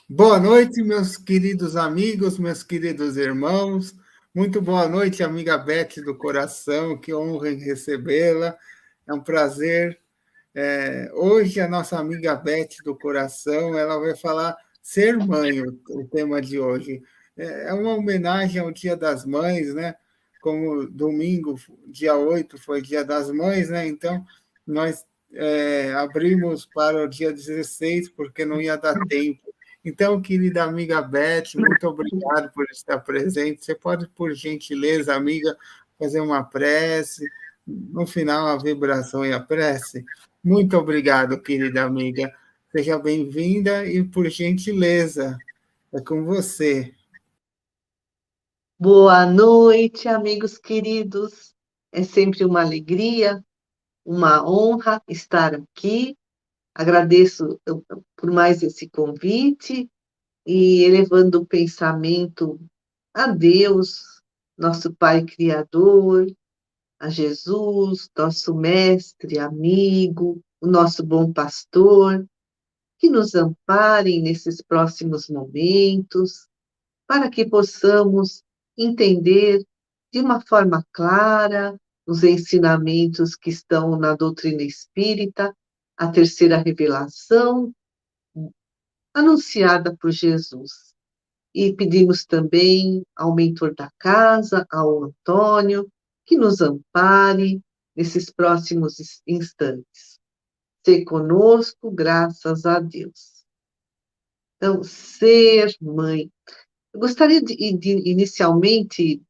Boa noite, meus queridos amigos, meus queridos irmãos. Muito boa noite, amiga Beth do coração. Que honra em recebê-la. É um prazer. Hoje, a nossa amiga Beth do coração, ela vai falar ser mãe, o tema de hoje. É uma homenagem ao Dia das Mães, né? Como domingo, dia 8, foi Dia das Mães, né? Então, nós abrimos para o dia 16, porque não ia dar tempo. Então, querida amiga Beth, muito obrigado por estar presente. Você pode, por gentileza, amiga, fazer uma prece, no final, a vibração e a prece? Muito obrigado, querida amiga. Seja bem-vinda e, por gentileza, é com você. Boa noite, amigos queridos. É sempre uma alegria, uma honra estar aqui. Agradeço por mais esse convite e elevando o pensamento a Deus, nosso Pai Criador, a Jesus, nosso mestre, amigo, o nosso bom pastor, que nos amparem nesses próximos momentos para que possamos entender de uma forma clara os ensinamentos que estão na doutrina espírita, a terceira revelação anunciada por Jesus. E pedimos também ao mentor da casa, ao Antônio, que nos ampare nesses próximos instantes. Ser conosco, graças a Deus. Então, ser mãe. Eu gostaria de inicialmente,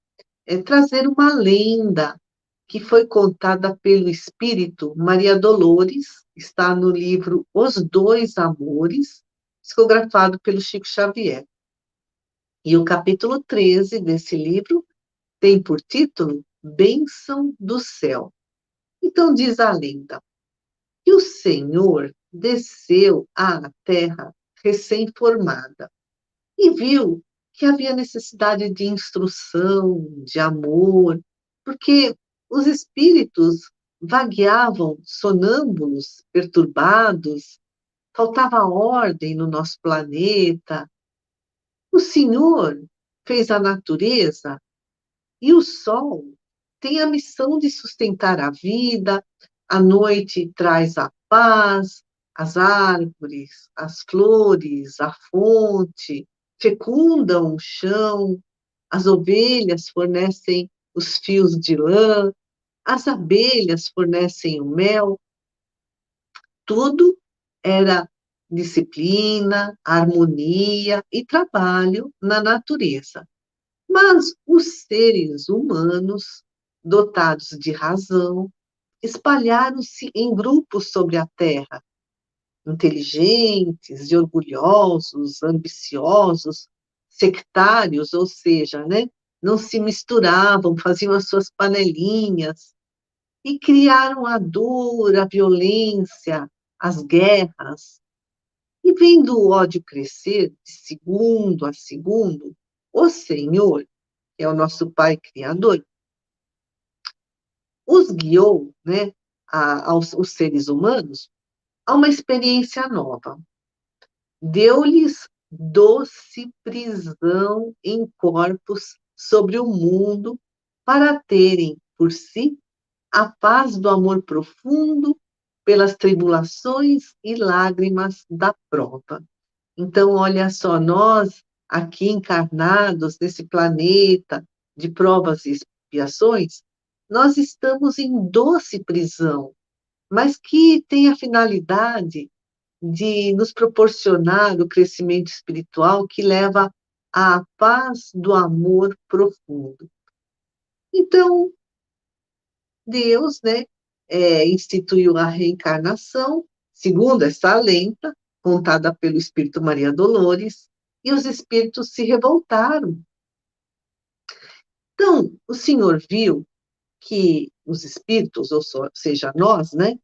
trazer uma lenda que foi contada pelo espírito Maria Dolores, está no livro Os Dois Amores, psicografado pelo Chico Xavier. E o capítulo 13 desse livro tem por título Bênção do Céu. Então diz a lenda que o Senhor desceu à terra recém-formada e viu que havia necessidade de instrução, de amor, porque os espíritos vagueavam sonâmbulos, perturbados, faltava ordem no nosso planeta. O Senhor fez a natureza e o sol tem a missão de sustentar a vida, a noite traz a paz, as árvores, as flores, a fonte, fecundam o chão, as ovelhas fornecem os fios de lã, as abelhas fornecem o mel, tudo era disciplina, harmonia e trabalho na natureza. Mas os seres humanos, dotados de razão, espalharam-se em grupos sobre a terra, inteligentes e orgulhosos, ambiciosos, sectários, ou seja, né, não se misturavam, faziam as suas panelinhas e criaram a dor, a violência, as guerras. E vendo o ódio crescer de segundo a segundo, o Senhor, que é o nosso Pai Criador, os guiou, né, aos os seres humanos a uma experiência nova. Deu-lhes doce prisão em corpos sobre o mundo para terem por si a paz do amor profundo pelas tribulações e lágrimas da prova. Então, olha só, nós aqui encarnados nesse planeta de provas e expiações, nós estamos em doce prisão, mas que tem a finalidade de nos proporcionar o crescimento espiritual que leva à paz do amor profundo. Então, Deus, né, instituiu a reencarnação, segundo essa lenda, contada pelo Espírito Maria Dolores, e os espíritos se revoltaram. Então, o Senhor viu que os espíritos, ou seja, nós, né,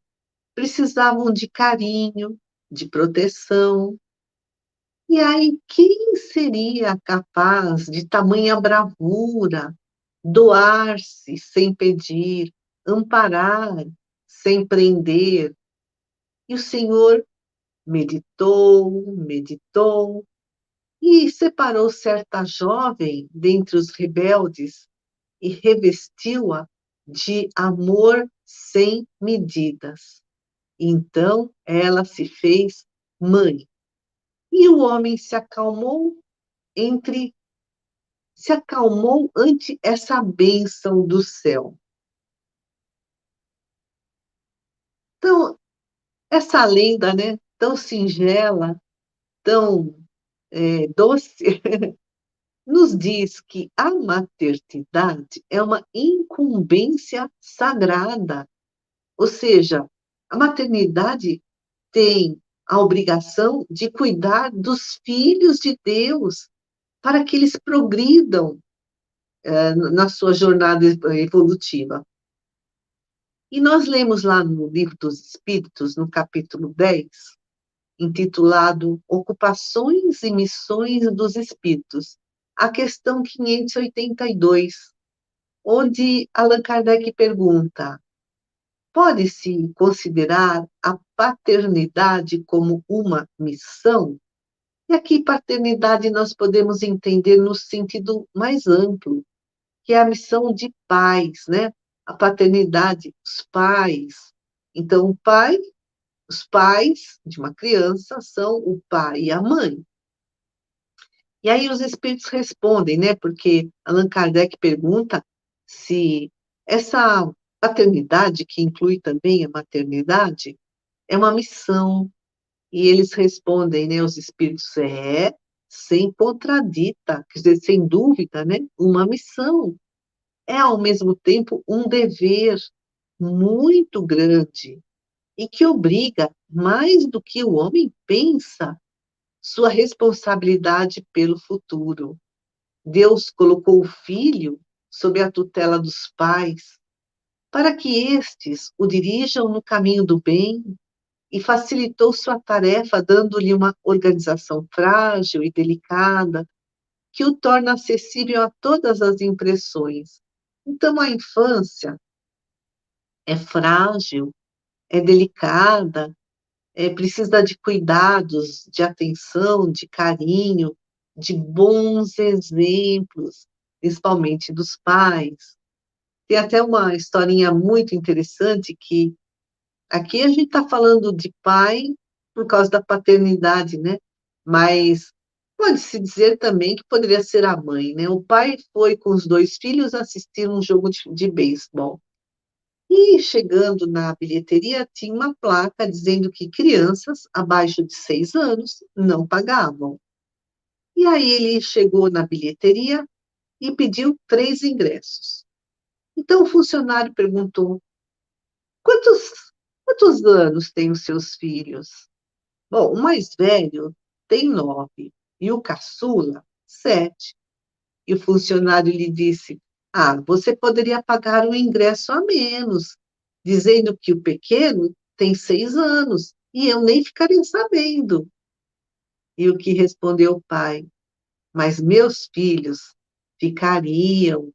precisavam de carinho, de proteção. E aí, quem seria capaz de tamanha bravura, doar-se sem pedir, amparar sem prender? E o Senhor meditou, meditou, E separou certa jovem dentre os rebeldes e revestiu-a de amor sem medidas. Então ela se fez mãe. E o homem entre se acalmou ante essa bênção do céu. Então, essa lenda, né, tão singela, tão doce, nos diz que a maternidade é uma incumbência sagrada, ou seja, a maternidade tem a obrigação de cuidar dos filhos de Deus para que eles progridam na sua jornada evolutiva. E nós lemos lá no Livro dos Espíritos, no capítulo 10, intitulado Ocupações e Missões dos Espíritos, a questão 582, onde Allan Kardec pergunta: pode-se considerar a paternidade como uma missão? E aqui, paternidade, nós podemos entender no sentido mais amplo, que é a missão de pais, né? A paternidade, os pais. Então, os pais de uma criança são o pai e a mãe. E aí os espíritos respondem, né? Porque Allan Kardec pergunta se essa paternidade, que inclui também a maternidade, é uma missão. E eles respondem, né? Os espíritos, sem contradita, quer dizer, sem dúvida, né? Uma missão. É, ao mesmo tempo, um dever muito grande e que obriga, mais do que o homem pensa, sua responsabilidade pelo futuro. Deus colocou o filho sob a tutela dos pais para que estes o dirijam no caminho do bem e facilitou sua tarefa dando-lhe uma organização frágil e delicada que o torna acessível a todas as impressões. Então, a infância é frágil, é delicada, precisa de cuidados, de atenção, de carinho, de bons exemplos, principalmente dos pais. Tem até uma historinha muito interessante que aqui a gente está falando de pai por causa da paternidade, né? Mas pode-se dizer também que poderia ser a mãe, né? O pai foi com os dois filhos assistir um jogo de beisebol. E chegando na bilheteria, tinha uma placa dizendo que crianças abaixo de 6 anos não pagavam. E aí ele chegou na bilheteria e pediu 3 ingressos. Então o funcionário perguntou: quantos anos têm os seus filhos? Bom, o mais velho tem 9 e o caçula 7. E o funcionário lhe disse: você poderia pagar um ingresso a menos, dizendo que o pequeno tem 6 anos, e eu nem ficaria sabendo. E o que respondeu o pai? Mas meus filhos ficariam.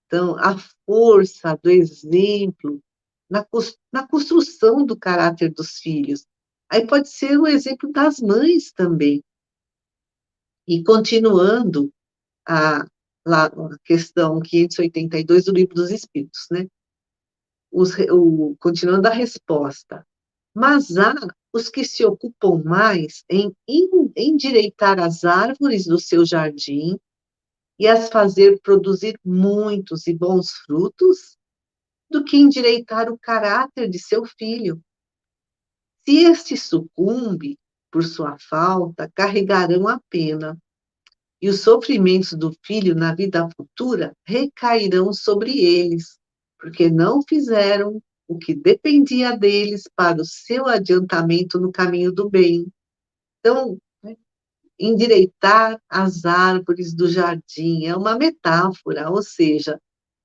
Então, a força do exemplo na construção do caráter dos filhos. Aí pode ser o exemplo das mães também. E continuando, a, lá, a questão 582 do Livro dos Espíritos, né? Continuando a resposta. Mas há os que se ocupam mais em endireitar as árvores do seu jardim e as fazer produzir muitos e bons frutos, do que endireitar o caráter de seu filho. Se este sucumbe por sua falta, carregarão a pena, e os sofrimentos do filho na vida futura recairão sobre eles, porque não fizeram o que dependia deles para o seu adiantamento no caminho do bem. Então, endireitar as árvores do jardim é uma metáfora, ou seja,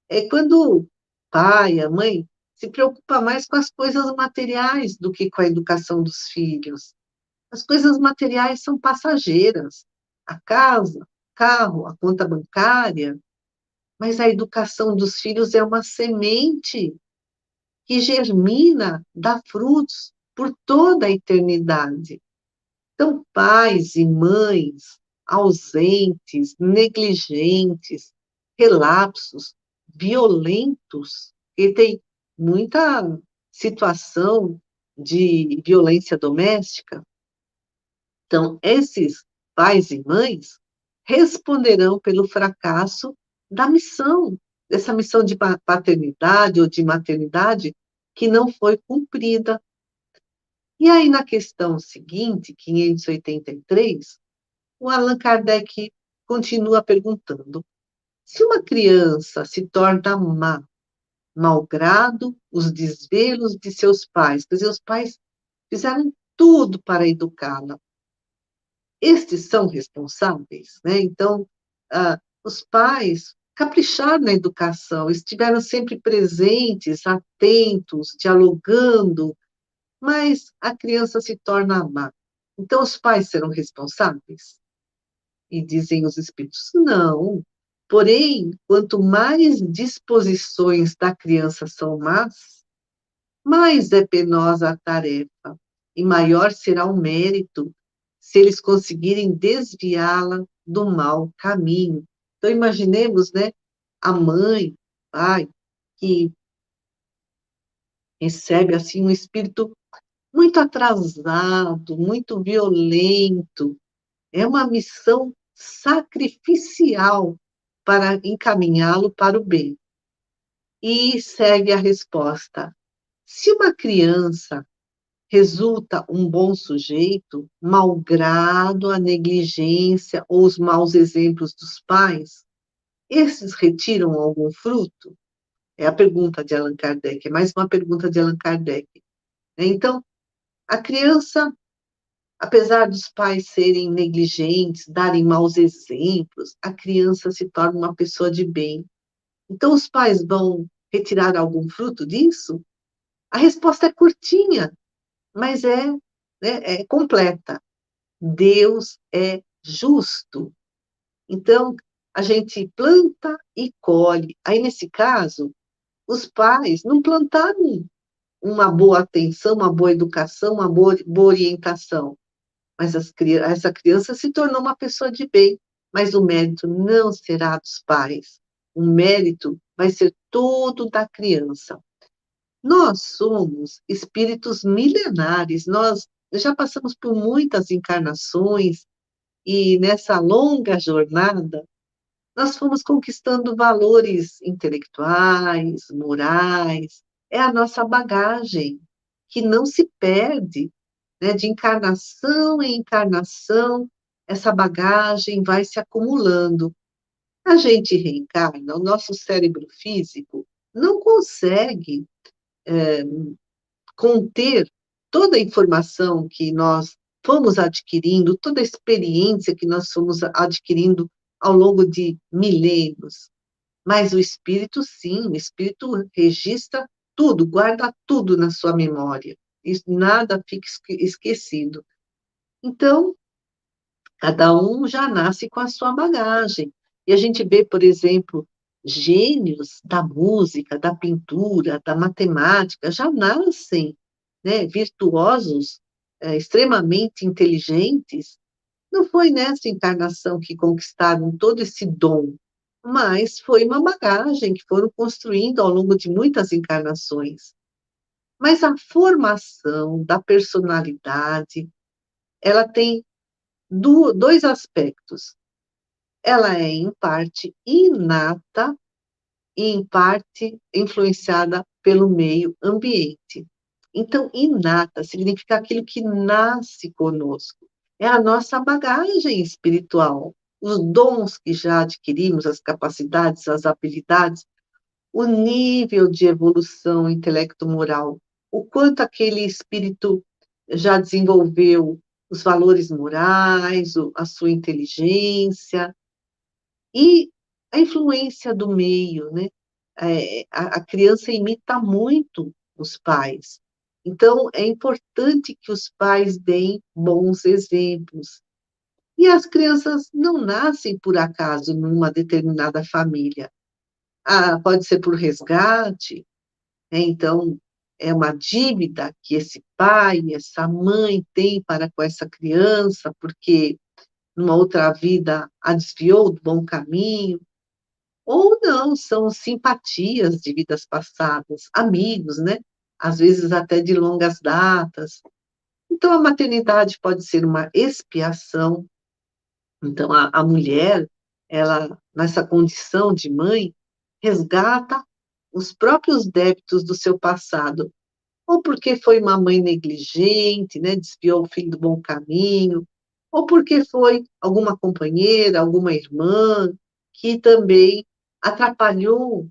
é quando o pai, a mãe, se preocupa mais com as coisas materiais do que com a educação dos filhos. As coisas materiais são passageiras. A casa, o carro, a conta bancária, mas a educação dos filhos é uma semente que germina, dá frutos por toda a eternidade. Então, pais e mães ausentes, negligentes, relapsos, violentos, e tem muita situação de violência doméstica. Então, esses pais e mães responderão pelo fracasso da missão, dessa missão de paternidade ou de maternidade que não foi cumprida. E aí, na questão seguinte, 583, o Allan Kardec continua perguntando: se uma criança se torna má, malgrado os desvelos de seus pais, quer dizer, os pais fizeram tudo para educá-la, estes são responsáveis, né? Então, os pais capricharam na educação, estiveram sempre presentes, atentos, dialogando, mas a criança se torna má. Então, os pais serão responsáveis? E dizem os espíritos, não. Porém, quanto mais disposições da criança são más, mais é penosa a tarefa e maior será o mérito se eles conseguirem desviá-la do mau caminho. Então, imaginemos, né, a mãe, pai, que recebe, assim, um espírito muito atrasado, muito violento. É uma missão sacrificial para encaminhá-lo para o bem. E segue a resposta. Se uma criança resulta um bom sujeito, malgrado a negligência ou os maus exemplos dos pais, esses retiram algum fruto? É a pergunta de Allan Kardec, é mais uma pergunta de Allan Kardec. Então, a criança, apesar dos pais serem negligentes, darem maus exemplos, a criança se torna uma pessoa de bem. Então, os pais vão retirar algum fruto disso? A resposta é curtinha, mas é completa. Deus é justo. Então, a gente planta e colhe. Aí, nesse caso, os pais não plantaram uma boa atenção, uma boa educação, uma boa orientação, mas essa criança se tornou uma pessoa de bem, mas o mérito não será dos pais. O mérito vai ser todo da criança. Nós somos espíritos milenares, nós já passamos por muitas encarnações e nessa longa jornada nós fomos conquistando valores intelectuais, morais, é a nossa bagagem que não se perde, né? De encarnação em encarnação, essa bagagem vai se acumulando. A gente reencarna, o nosso cérebro físico não consegue conter toda a informação que nós fomos adquirindo, toda a experiência que nós fomos adquirindo ao longo de milênios. Mas o espírito, sim, o espírito registra tudo, guarda tudo na sua memória. E nada fica esquecido. Então, cada um já nasce com a sua bagagem. E a gente vê, por exemplo, gênios da música, da pintura, da matemática, já nascem, né, virtuosos, extremamente inteligentes. Não foi nessa encarnação que conquistaram todo esse dom, mas foi uma bagagem que foram construindo ao longo de muitas encarnações. Mas a formação da personalidade, ela tem dois aspectos. Ela é, em parte, inata e, em parte, influenciada pelo meio ambiente. Então, inata significa aquilo que nasce conosco. É a nossa bagagem espiritual, os dons que já adquirimos, as capacidades, as habilidades, o nível de evolução intelecto-moral, o quanto aquele espírito já desenvolveu os valores morais, a sua inteligência, e a influência do meio, né? A criança imita muito os pais. Então, é importante que os pais deem bons exemplos. E as crianças não nascem por acaso numa determinada família. Pode ser por resgate, né? Então, é uma dívida que esse pai, essa mãe tem para com essa criança, porque numa outra vida, a desviou do bom caminho, ou não, são simpatias de vidas passadas, amigos, né? Às vezes até de longas datas. Então, a maternidade pode ser uma expiação. Então, a mulher, ela, nessa condição de mãe, resgata os próprios débitos do seu passado, ou porque foi uma mãe negligente, né, desviou o filho do bom caminho, ou porque foi alguma companheira, alguma irmã, que também atrapalhou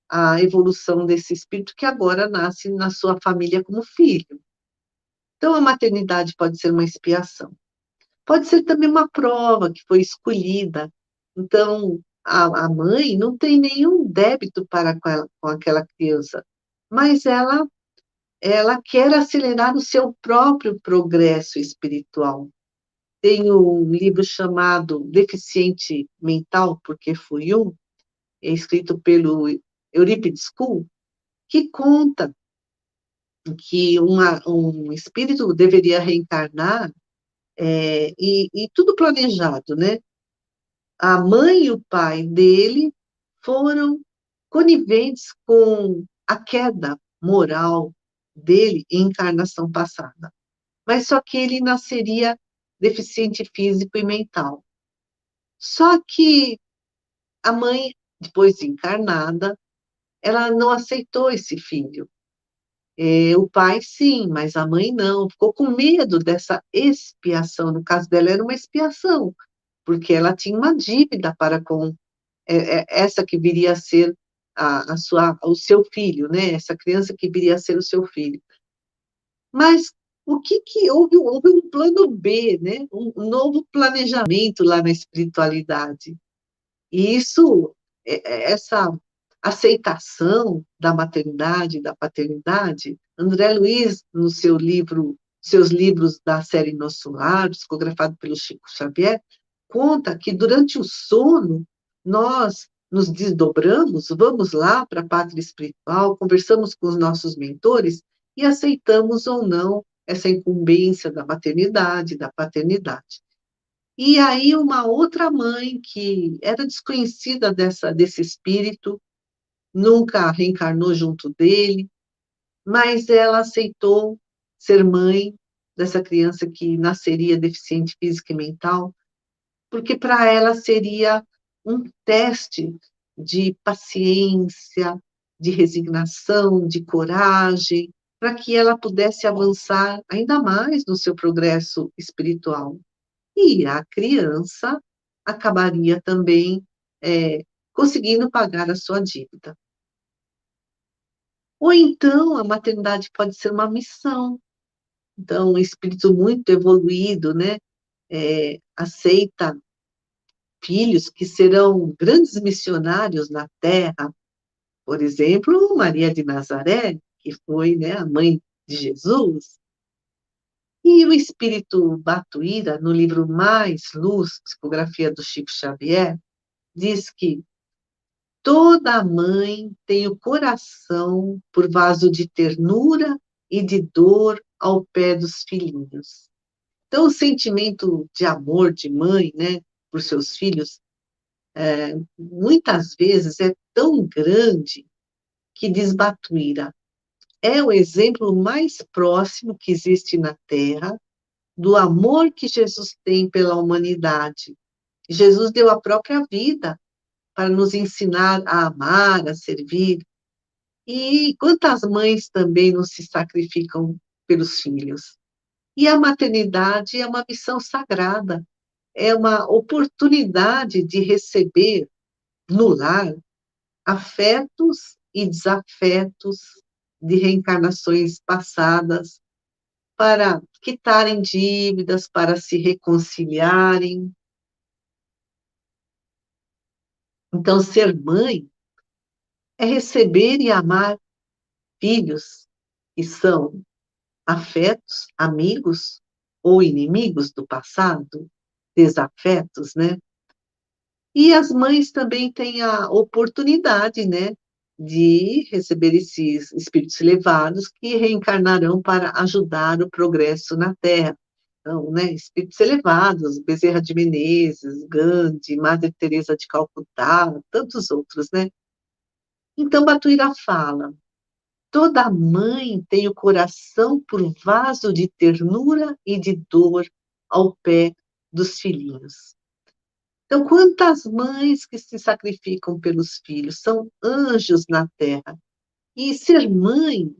a evolução desse espírito que agora nasce na sua família como filho. Então, a maternidade pode ser uma expiação. Pode ser também uma prova que foi escolhida. Então, a mãe não tem nenhum débito para com aquela criança, mas ela quer acelerar o seu próprio progresso espiritual. Tem um livro chamado Deficiente Mental, porque fui um, é escrito pelo Eurípides Kuhl, que conta que um espírito deveria reencarnar, e tudo planejado, né? A mãe e o pai dele foram coniventes com a queda moral dele em encarnação passada. Mas só que ele nasceria deficiente físico e mental. Só que a mãe, depois de encarnada, ela não aceitou esse filho. O pai, sim, mas a mãe não. Ficou com medo dessa expiação. No caso dela, era uma expiação, porque ela tinha uma dívida para com essa que viria a ser o seu filho, né? Essa criança que viria a ser o seu filho. Mas o que houve um plano B, né? Um novo planejamento lá na espiritualidade. E isso, essa aceitação da maternidade, da paternidade, André Luiz, no seu livro, seus livros da série Nosso Lar, psicografado pelo Chico Xavier, conta que durante o sono nós nos desdobramos, vamos lá para a pátria espiritual, conversamos com os nossos mentores e aceitamos ou não essa incumbência da maternidade, da paternidade. E aí uma outra mãe que era desconhecida desse espírito, nunca reencarnou junto dele, mas ela aceitou ser mãe dessa criança que nasceria deficiente física e mental, porque para ela seria um teste de paciência, de resignação, de coragem, para que ela pudesse avançar ainda mais no seu progresso espiritual. E a criança acabaria também conseguindo pagar a sua dívida. Ou então, a maternidade pode ser uma missão. Então, um espírito muito evoluído, né, aceita filhos que serão grandes missionários na Terra. Por exemplo, Maria de Nazaré, que foi, né, a mãe de Jesus. E o espírito Batuíra, no livro Mais Luz, psicografia do Chico Xavier, diz que toda mãe tem o coração por vaso de ternura e de dor ao pé dos filhinhos. Então, o sentimento de amor de mãe, né, por seus filhos, muitas vezes é tão grande que diz Batuíra, é o exemplo mais próximo que existe na Terra do amor que Jesus tem pela humanidade. Jesus deu a própria vida para nos ensinar a amar, a servir. E quantas mães também não se sacrificam pelos filhos? E a maternidade é uma missão sagrada, é uma oportunidade de receber no lar afetos e desafetos de reencarnações passadas, para quitarem dívidas, para se reconciliarem. Então, ser mãe é receber e amar filhos que são afetos, amigos ou inimigos do passado, desafetos, né? E as mães também têm a oportunidade, né, de receber esses espíritos elevados que reencarnarão para ajudar o progresso na Terra. Então, né, espíritos elevados, Bezerra de Menezes, Gandhi, Madre Teresa de Calcutá, tantos outros, né? Então, Batuíra fala: toda mãe tem o coração por vaso de ternura e de dor ao pé dos filhinhos. Então, quantas mães que se sacrificam pelos filhos são anjos na terra. E ser mãe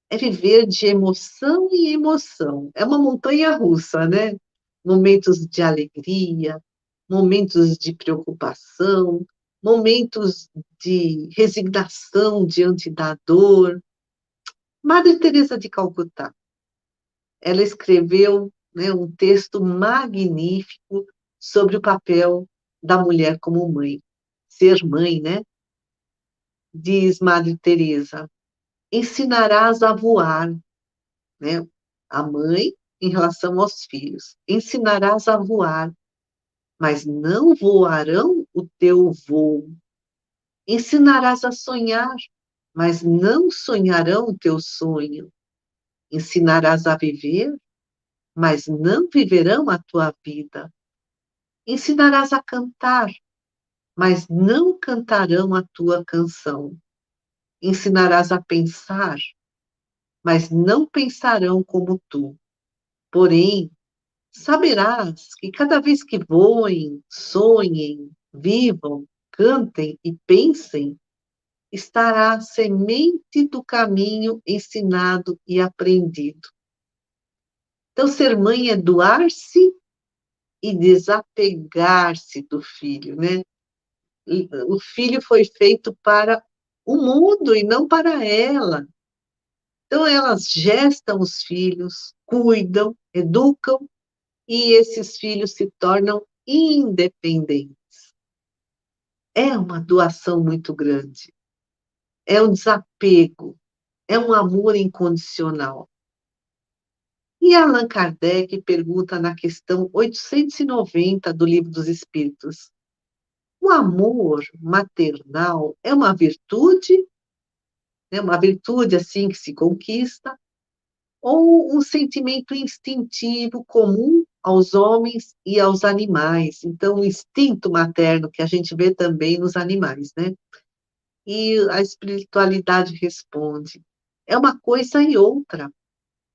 é viver de emoção em emoção. É uma montanha russa, né? Momentos de alegria, momentos de preocupação, momentos de resignação diante da dor. Madre Teresa de Calcutá, ela escreveu, né, um texto magnífico sobre o papel da mulher como mãe. Ser mãe, né? Diz Madre Teresa, ensinarás a voar, né? A mãe em relação aos filhos. Ensinarás a voar, mas não voarão o teu voo. Ensinarás a sonhar, mas não sonharão o teu sonho. Ensinarás a viver, mas não viverão a tua vida. Ensinarás a cantar, mas não cantarão a tua canção. Ensinarás a pensar, mas não pensarão como tu. Porém, saberás que cada vez que voem, sonhem, vivam, cantem e pensem, estará a semente do caminho ensinado e aprendido. Então, ser mãe é doar-se e desapegar-se do filho, né? O filho foi feito para o mundo e não para ela. Então, elas gestam os filhos, cuidam, educam, e esses filhos se tornam independentes. É uma doação muito grande, é um desapego, é um amor incondicional. E Allan Kardec pergunta na questão 890 do Livro dos Espíritos: o amor maternal é uma virtude assim que se conquista, ou um sentimento instintivo comum aos homens e aos animais? Então, o instinto materno que a gente vê também nos animais, né? E a espiritualidade responde: é uma coisa e outra.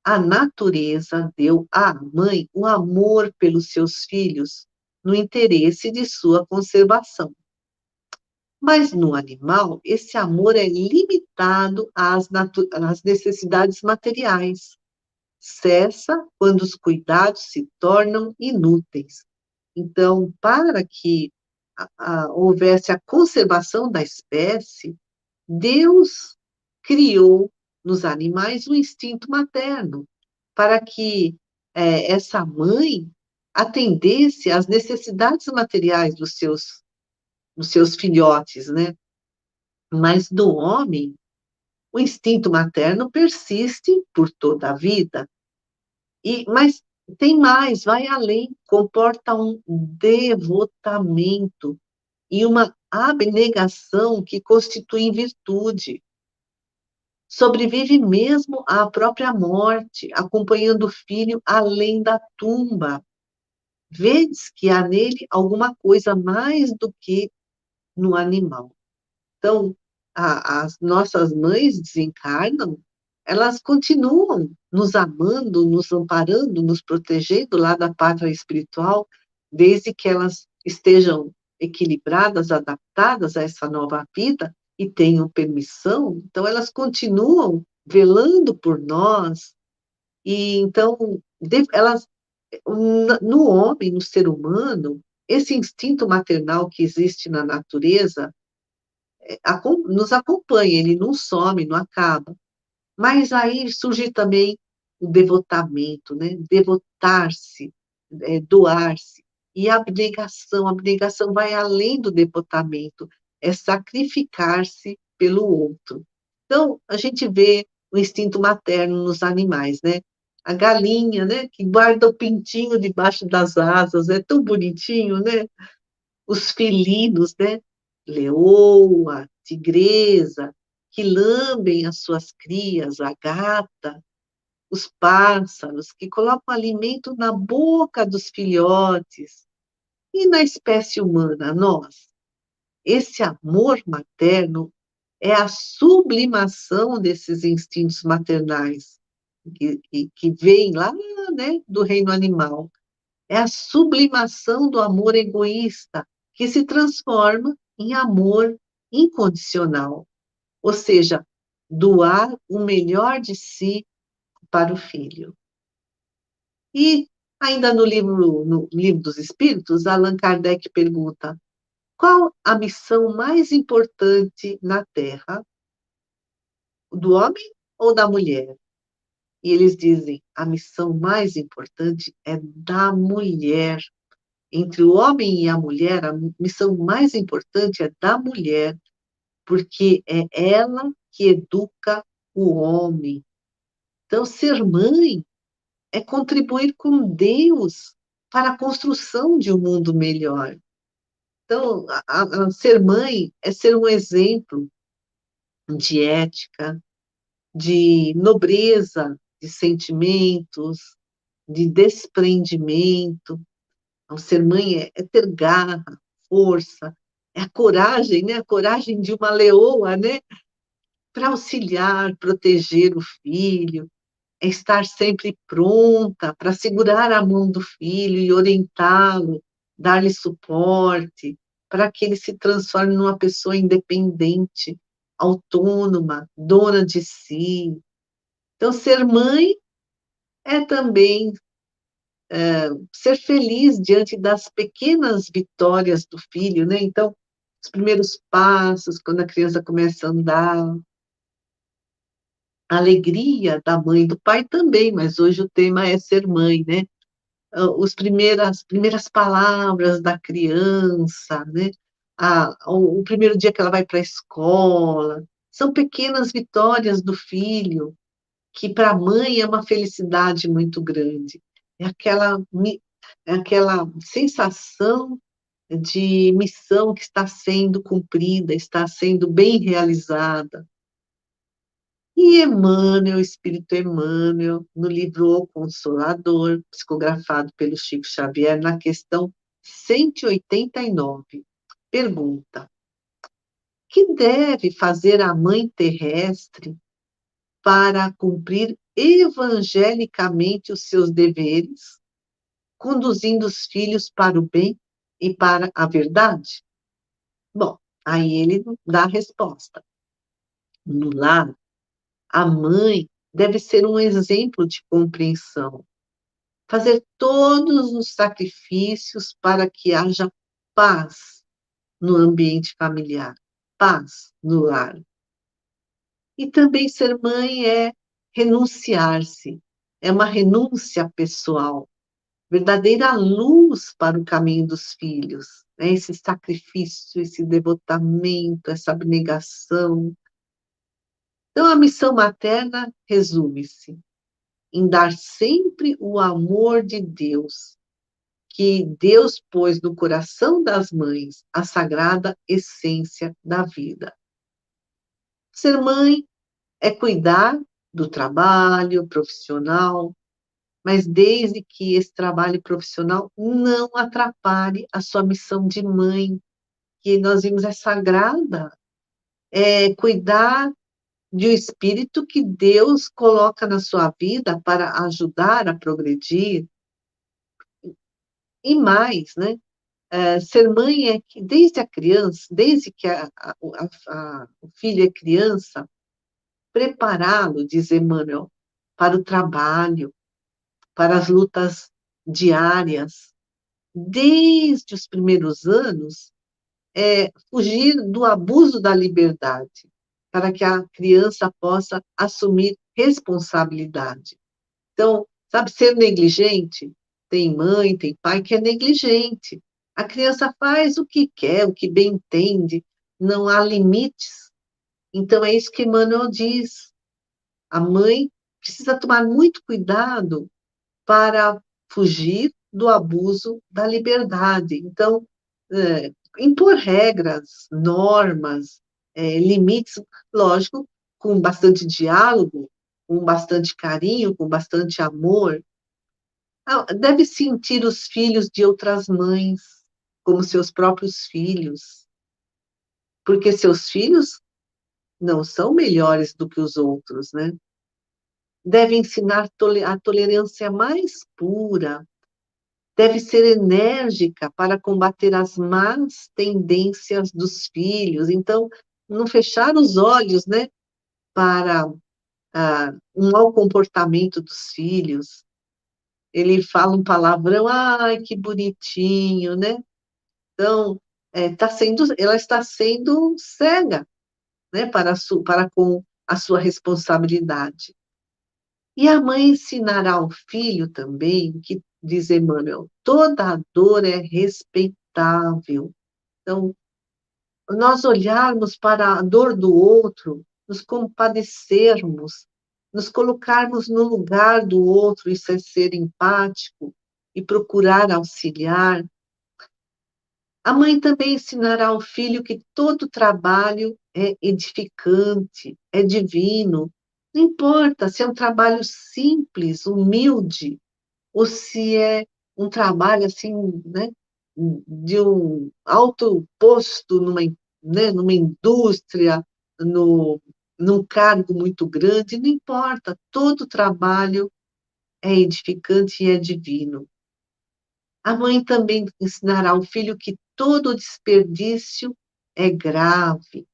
A natureza deu à mãe o amor pelos seus filhos, no interesse de sua conservação. Mas no animal, esse amor é limitado às necessidades materiais. Cessa quando os cuidados se tornam inúteis. Então, para que houvesse a conservação da espécie, Deus criou nos animais o instinto materno, para que essa mãe atendesse às necessidades materiais dos seus filhotes, né? Mas do homem, o instinto materno persiste por toda a vida. Mas tem mais, vai além, comporta um devotamento e uma abnegação que constituem virtude. Sobrevive mesmo à própria morte, acompanhando o filho além da tumba. Vês que há nele alguma coisa mais do que no animal. Então, as nossas mães desencarnam, elas continuam nos amando, nos amparando, nos protegendo lá da pátria espiritual, desde que elas estejam equilibradas, adaptadas a essa nova vida e tenham permissão. Então, elas continuam velando por nós. E então, elas, no homem, no ser humano, esse instinto maternal que existe na natureza nos acompanha, ele não some, não acaba. Mas aí surge também o devotamento, né? Devotar-se, doar-se. E a abnegação vai além do devotamento, é sacrificar-se pelo outro. Então, a gente vê o instinto materno nos animais, né? A galinha, né, que guarda o pintinho debaixo das asas, é tão bonitinho, né? Os felinos, né? Leoa, tigresa, que lambem as suas crias, a gata. os pássaros que colocam alimento na boca dos filhotes, e na espécie humana, nós. Esse amor materno é a sublimação desses instintos maternais, que vêm lá, né, do reino animal. É a sublimação do amor egoísta, que se transforma em amor incondicional, ou seja, doar o melhor de si para o filho. E, ainda no livro dos Espíritos, Allan Kardec pergunta: qual a missão mais importante na Terra, do homem ou da mulher? E eles dizem: a missão mais importante é da mulher. Entre o homem e a mulher, a missão mais importante é da mulher, porque é ela que educa o homem. Então, ser mãe é contribuir com Deus para a construção de um mundo melhor. Então, ser mãe é ser um exemplo de ética, de nobreza, de sentimentos, de desprendimento. Então, ser mãe é ter garra, força, é a coragem, né? A coragem de uma leoa, né? Para auxiliar, proteger o filho, é estar sempre pronta para segurar a mão do filho e orientá-lo, dar-lhe suporte, para que ele se transforme numa pessoa independente, autônoma, dona de si. Então, ser mãe é também ser feliz diante das pequenas vitórias do filho, né? Então, os primeiros passos, quando a criança começa a andar, a alegria da mãe e do pai também, mas hoje o tema é ser mãe, né? As primeiras palavras da criança, né? O primeiro dia que ela vai para a escola, são pequenas vitórias do filho, que para a mãe é uma felicidade muito grande. É aquela sensação de missão que está sendo cumprida, está sendo bem realizada. E Emmanuel, o Espírito Emmanuel, no livro O Consolador, psicografado pelo Chico Xavier, na questão 189, pergunta: que deve fazer a mãe terrestre para cumprir evangelicamente os seus deveres, conduzindo os filhos para o bem e para a verdade? Bom, aí ele dá a resposta. No lar, a mãe deve ser um exemplo de compreensão, fazer todos os sacrifícios para que haja paz no ambiente familiar, paz no lar. E também ser mãe é renunciar-se, é uma renúncia pessoal, verdadeira luz para o caminho dos filhos, né? Esse sacrifício, esse devotamento, essa abnegação. Então, a missão materna resume-se em dar sempre o amor de Deus, que Deus pôs no coração das mães, a sagrada essência da vida. Ser mãe é cuidar do trabalho profissional, mas desde que esse trabalho profissional não atrapalhe a sua missão de mãe, que nós vimos é sagrada, é cuidar de um espírito que Deus coloca na sua vida para ajudar a progredir. E mais, né? Ser mãe é que, desde a criança, desde que o filho é criança, prepará-lo, diz Emmanuel, para o trabalho, para as lutas diárias, desde os primeiros anos, fugir do abuso da liberdade, para que a criança possa assumir responsabilidade. Então, sabe, ser negligente, tem mãe, tem pai que é negligente. A criança faz o que quer, o que bem entende, não há limites. Então, é isso que Emmanuel diz. A mãe precisa tomar muito cuidado para fugir do abuso da liberdade. Então, impor regras, normas, limites, lógico, com bastante diálogo, com bastante carinho, com bastante amor, deve sentir os filhos de outras mães como seus próprios filhos, porque seus filhos não são melhores do que os outros, né? Deve ensinar a tolerância mais pura, deve ser enérgica para combater as más tendências dos filhos. Então, não fechar os olhos, né, para um mau comportamento dos filhos. Ele fala um palavrão, ai, que bonitinho, né? Então, ela está sendo cega, né, para com a sua responsabilidade. E a mãe ensinará ao filho também, que diz Emmanuel, toda dor é respeitável. Então, nós olharmos para a dor do outro, nos compadecermos, nos colocarmos no lugar do outro, isso é ser empático e procurar auxiliar. A mãe também ensinará ao filho que todo trabalho é edificante, é divino. Não importa se é um trabalho simples, humilde, ou se é um trabalho assim, né, de um alto posto numa indústria, num cargo muito grande, não importa, todo trabalho é edificante e é divino. A mãe também ensinará ao filho que todo desperdício é grave,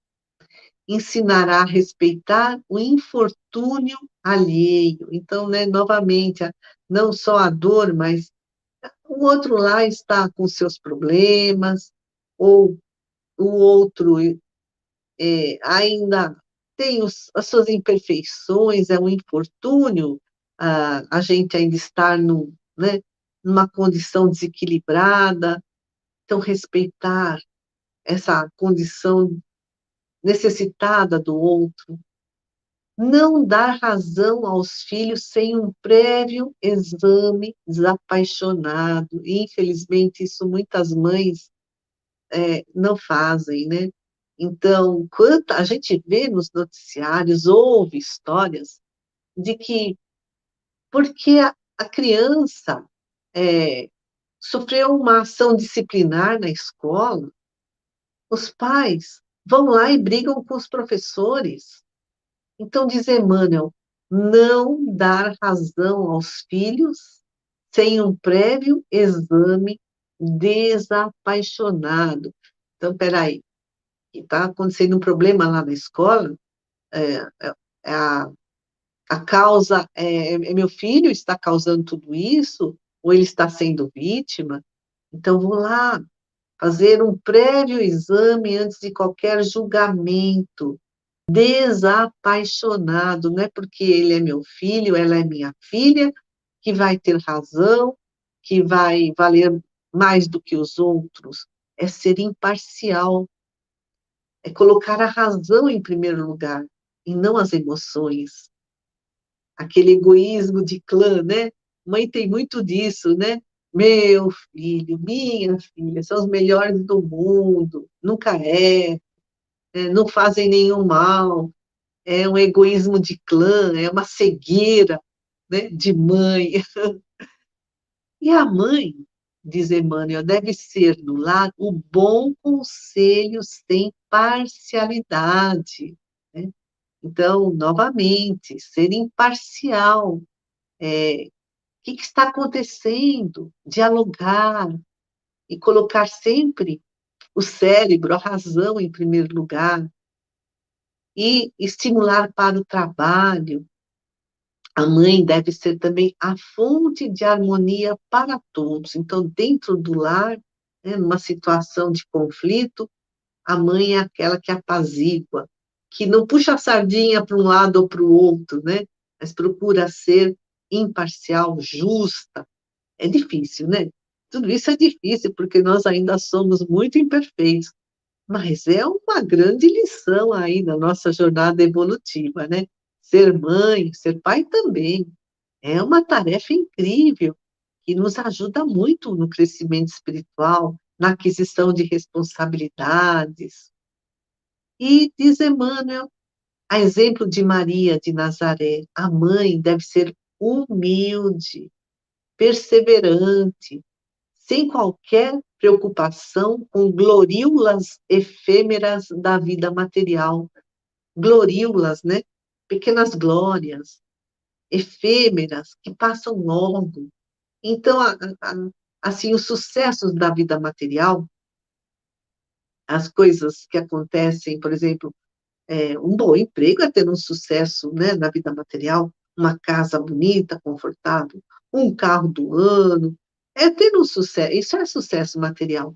ensinará a respeitar o infortúnio alheio. Então, né, novamente, não só a dor, mas o outro lá está com seus problemas, ou o outro ainda tem as suas imperfeições, é um infortúnio, a gente ainda estar né, numa condição desequilibrada. Então, respeitar essa condição necessitada do outro. Não dar razão aos filhos sem um prévio exame desapaixonado. Infelizmente, isso muitas mães não fazem, né? Então, a gente vê nos noticiários, ouve histórias de que, porque a criança sofreu uma ação disciplinar na escola, os pais vão lá e brigam com os professores. Então, diz Emmanuel, não dar razão aos filhos sem um prévio exame desapaixonado. Então, peraí, está acontecendo um problema lá na escola, é, a, a causa é meu filho está causando tudo isso, ou ele está sendo vítima? Então, vou lá fazer um prévio exame antes de qualquer julgamento, desapaixonado, não é porque ele é meu filho, ela é minha filha, que vai ter razão, que vai valer mais do que os outros. É ser imparcial, é colocar a razão em primeiro lugar, e não as emoções. Aquele egoísmo de clã, né? Mãe tem muito disso, né? Meu filho, minha filha, são os melhores do mundo, nunca não fazem nenhum mal, é um egoísmo de clã, é uma cegueira, né, de mãe. E a mãe, diz Emmanuel, deve ser no lar o bom conselho sem parcialidade, né? Então, novamente, ser imparcial. O que está acontecendo? Dialogar e colocar sempre o cérebro, a razão em primeiro lugar, e estimular para o trabalho. A mãe deve ser também a fonte de harmonia para todos. Então, dentro do lar, né, numa situação de conflito, a mãe é aquela que apazigua, que não puxa a sardinha para um lado ou para o outro, né? Mas procura ser imparcial, justa. É difícil, né? Tudo isso é difícil, porque nós ainda somos muito imperfeitos. Mas é uma grande lição aí na nossa jornada evolutiva, né? Ser mãe, ser pai também. É uma tarefa incrível que nos ajuda muito no crescimento espiritual, na aquisição de responsabilidades. E diz Emmanuel A exemplo de Maria de Nazaré, a mãe deve ser humilde, perseverante, sem qualquer preocupação com gloriolas efêmeras da vida material. Gloriolas, né? Pequenas glórias, efêmeras, que passam logo. Então, assim, os sucessos da vida material, as coisas que acontecem, por exemplo, um bom emprego é ter um sucesso, né, na vida material, uma casa bonita, confortável, um carro do ano, é ter um sucesso, isso é sucesso material.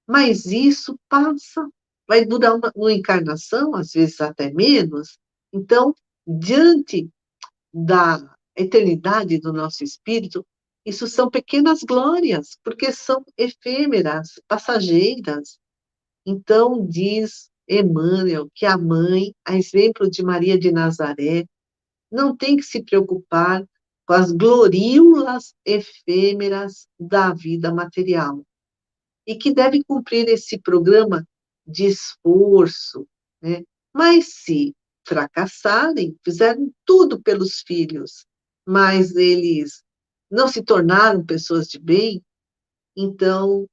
Mas isso passa, vai durar uma encarnação, às vezes até menos. Então, diante da eternidade do nosso espírito, isso são pequenas glórias, porque são efêmeras, passageiras. Então, diz Emmanuel que a mãe, a exemplo de Maria de Nazaré, não tem que se preocupar com as gloríolas efêmeras da vida material e que deve cumprir esse programa de esforço, né? Mas se fracassarem, fizeram tudo pelos filhos, mas eles não se tornaram pessoas de bem, então,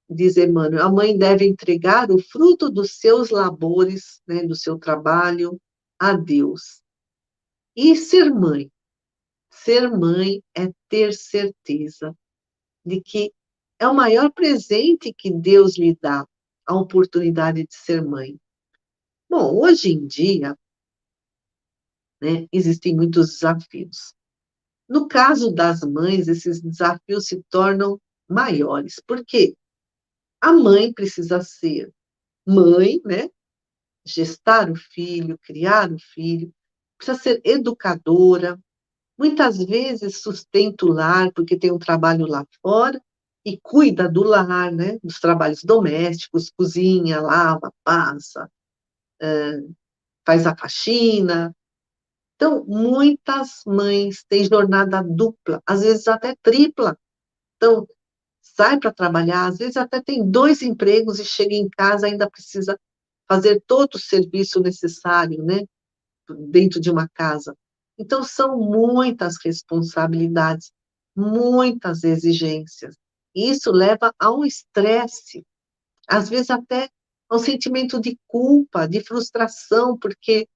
diz Emmanuel, a mãe deve entregar o fruto dos seus labores, né, do seu trabalho, a Deus. E ser mãe é ter certeza de que é o maior presente que Deus lhe dá, a oportunidade de ser mãe. Bom, hoje em dia, né, existem muitos desafios. No caso das mães, esses desafios se tornam maiores, porque a mãe precisa ser mãe, né, gestar o filho, criar o filho, precisa ser educadora, muitas vezes sustenta o lar, porque tem um trabalho lá fora, e cuida do lar, né, dos trabalhos domésticos, cozinha, lava, passa, faz a faxina. Então, muitas mães têm jornada dupla, às vezes até tripla. Então, sai para trabalhar, às vezes até tem 2 empregos e chega em casa ainda precisa fazer todo o serviço necessário, né, dentro de uma casa. Então, são muitas responsabilidades, muitas exigências. E isso leva a um estresse, às vezes até a um sentimento de culpa, de frustração, porque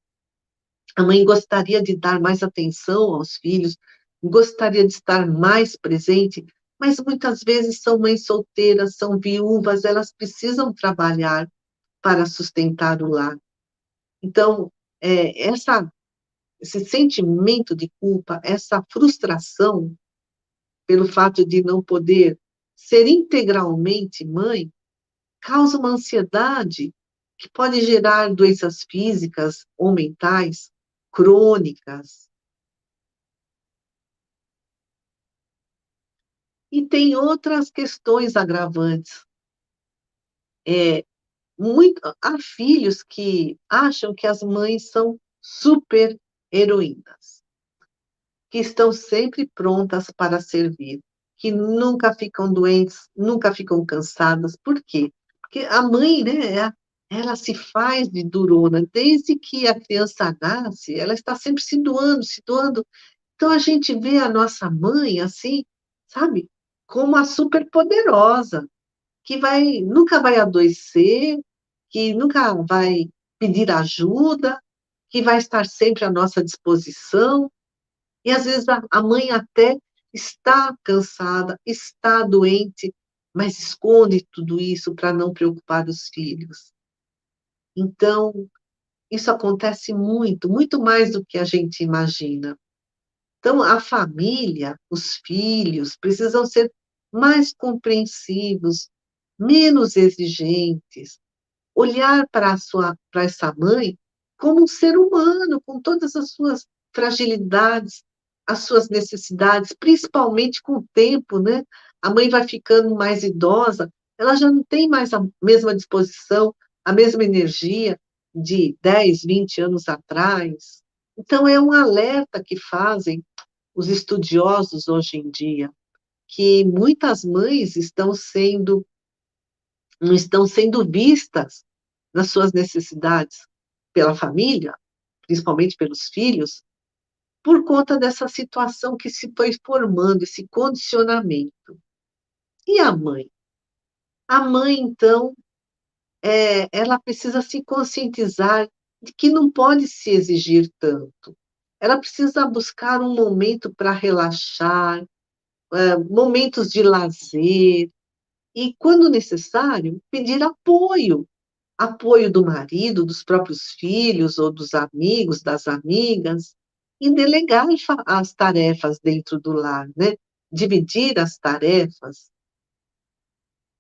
a mãe gostaria de dar mais atenção aos filhos, gostaria de estar mais presente, mas muitas vezes são mães solteiras, são viúvas, elas precisam trabalhar para sustentar o lar. Então, esse sentimento de culpa, essa frustração pelo fato de não poder ser integralmente mãe, causa uma ansiedade que pode gerar doenças físicas ou mentais crônicas. E tem outras questões agravantes. Há filhos que acham que as mães são super heroínas, que estão sempre prontas para servir, que nunca ficam doentes, nunca ficam cansadas. Por quê? Porque a mãe, né, ela se faz de durona. Desde que a criança nasce, ela está sempre se doando, se doando. Então, a gente vê a nossa mãe, assim, sabe, como a superpoderosa, que nunca vai adoecer, que nunca vai pedir ajuda, que vai estar sempre à nossa disposição. E às vezes a mãe até está cansada, está doente, mas esconde tudo isso para não preocupar os filhos. Então, isso acontece muito, muito mais do que a gente imagina. Então, a família, os filhos, precisam ser mais compreensivos, menos exigentes, olhar para essa mãe como um ser humano, com todas as suas fragilidades, as suas necessidades, principalmente com o tempo, né? A mãe vai ficando mais idosa, ela já não tem mais a mesma disposição, a mesma energia de 10, 20 anos atrás. Então, é um alerta que fazem os estudiosos hoje em dia, que muitas mães não estão sendo vistas nas suas necessidades pela família, principalmente pelos filhos, por conta dessa situação que se foi formando, esse condicionamento. E a mãe? A mãe, então, ela precisa se conscientizar de que não pode se exigir tanto. Ela precisa buscar um momento para relaxar, momentos de lazer, e, quando necessário, pedir apoio. Apoio do marido, dos próprios filhos ou dos amigos, das amigas, e delegar as tarefas dentro do lar, né? Dividir as tarefas.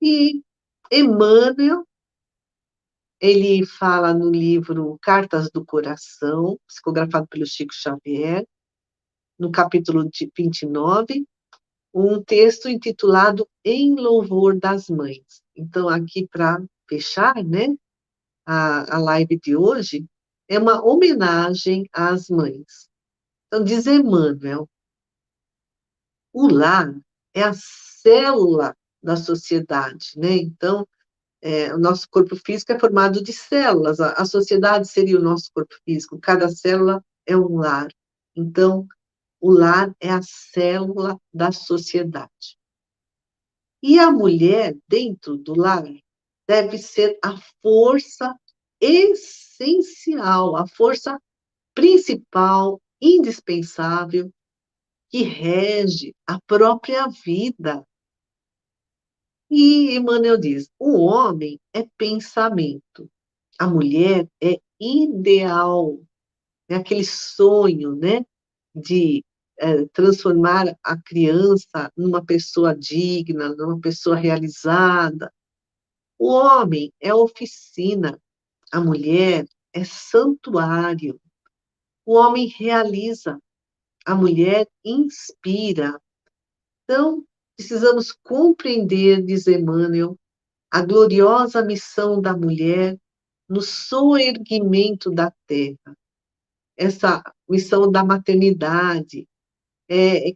E Emmanuel, ele fala no livro Cartas do Coração, psicografado pelo Chico Xavier, no capítulo 29, um texto intitulado Em Louvor das Mães. Então, aqui para fechar, né, a live de hoje, é uma homenagem às mães. Então, diz Emmanuel, o lar é a célula da sociedade, né? Então, o nosso corpo físico é formado de células, a sociedade seria o nosso corpo físico, cada célula é um lar. Então, o lar é a célula da sociedade. E a mulher, dentro do lar, deve ser a força essencial, a força principal, indispensável, que rege a própria vida. E Emmanuel diz: o homem é pensamento, a mulher é ideal, é aquele sonho, né, de transformar a criança numa pessoa digna, numa pessoa realizada. O homem é oficina, a mulher é santuário. O homem realiza, a mulher inspira. Então, precisamos compreender, diz Emmanuel, a gloriosa missão da mulher no soerguimento da terra. Essa missão da maternidade,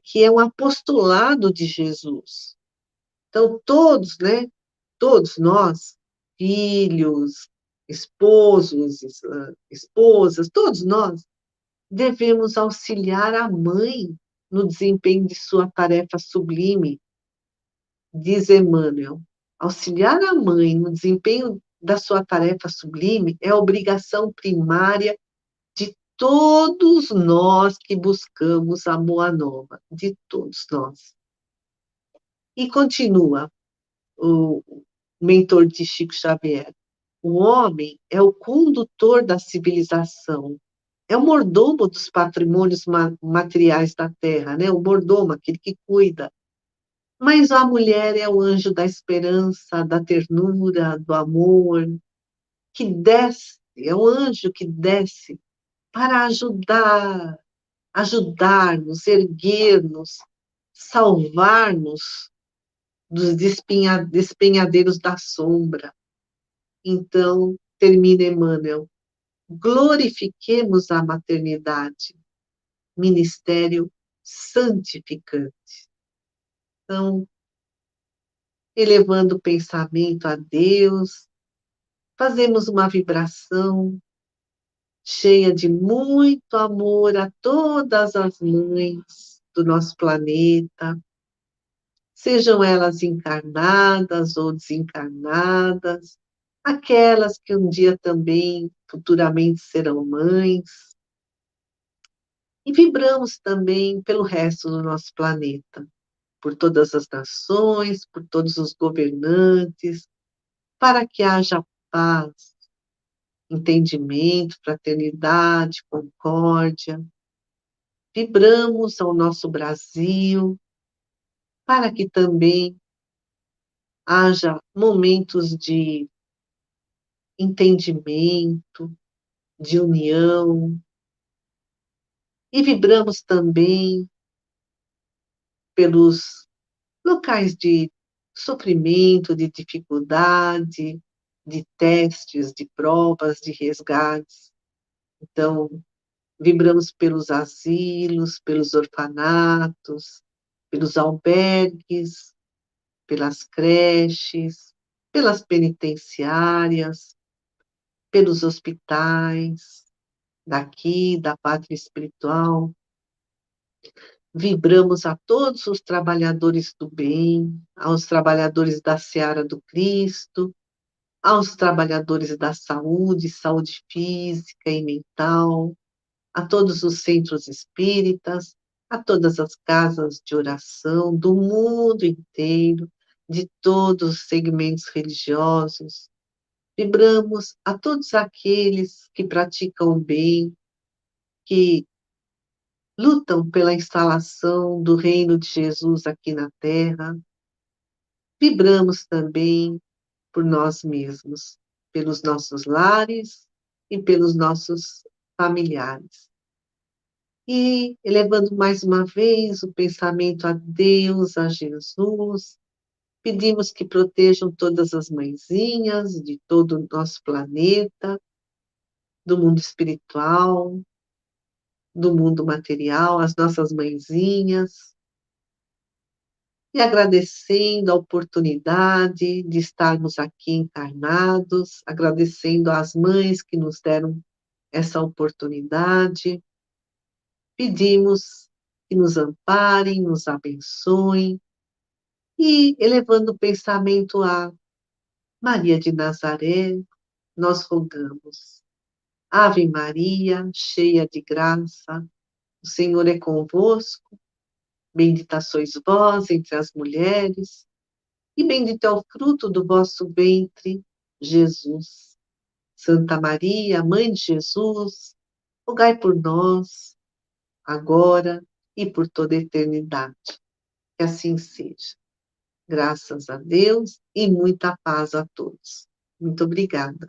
que é um apostolado de Jesus. Então, todos, né, todos nós, filhos, esposos, esposas, todos nós, devemos auxiliar a mãe no desempenho de sua tarefa sublime, diz Emmanuel. Auxiliar a mãe no desempenho da sua tarefa sublime é obrigação primária de todos nós que buscamos a boa nova, de todos nós. E continua o mentor de Chico Xavier: o homem é o condutor da civilização, é o mordomo dos patrimônios materiais da terra, né? O mordomo, aquele que cuida. Mas a mulher é o anjo da esperança, da ternura, do amor, que desce, é o anjo que desce para ajudar-nos, erguer-nos, salvar-nos dos despenhadeiros da sombra. Então, termina Emmanuel: glorifiquemos a maternidade, ministério santificante. Então, elevando o pensamento a Deus, fazemos uma vibração cheia de muito amor a todas as mães do nosso planeta, sejam elas encarnadas ou desencarnadas, aquelas que um dia também, futuramente, serão mães. E vibramos também pelo resto do nosso planeta, por todas as nações, por todos os governantes, para que haja paz, entendimento, fraternidade, concórdia. Vibramos ao nosso Brasil, para que também haja momentos de entendimento, de união. E vibramos também pelos locais de sofrimento, de dificuldade, de testes, de provas, de resgates. Então, vibramos pelos asilos, pelos orfanatos, pelos albergues, pelas creches, pelas penitenciárias, pelos hospitais. daqui, da pátria espiritual. Vibramos a todos os trabalhadores do bem, aos trabalhadores da seara do Cristo, aos trabalhadores da saúde, saúde física e mental, a todos os centros espíritas, a todas as casas de oração do mundo inteiro, de todos os segmentos religiosos. Vibramos a todos aqueles que praticam o bem, que lutam pela instalação do reino de Jesus aqui na Terra. Vibramos também por nós mesmos, pelos nossos lares e pelos nossos familiares. E elevando mais uma vez o pensamento a Deus, a Jesus, pedimos que protejam todas as mãezinhas de todo o nosso planeta, do mundo espiritual, do mundo material, as nossas mãezinhas, e agradecendo a oportunidade de estarmos aqui encarnados, agradecendo às mães que nos deram essa oportunidade. Pedimos que nos amparem, nos abençoem, e elevando o pensamento a Maria de Nazaré, nós rogamos. Ave Maria, cheia de graça, o Senhor é convosco, bendita sois vós entre as mulheres, e bendito é o fruto do vosso ventre, Jesus. Santa Maria, Mãe de Jesus, rogai por nós, agora e por toda a eternidade. Que assim seja. Graças a Deus e muita paz a todos. Muito obrigada.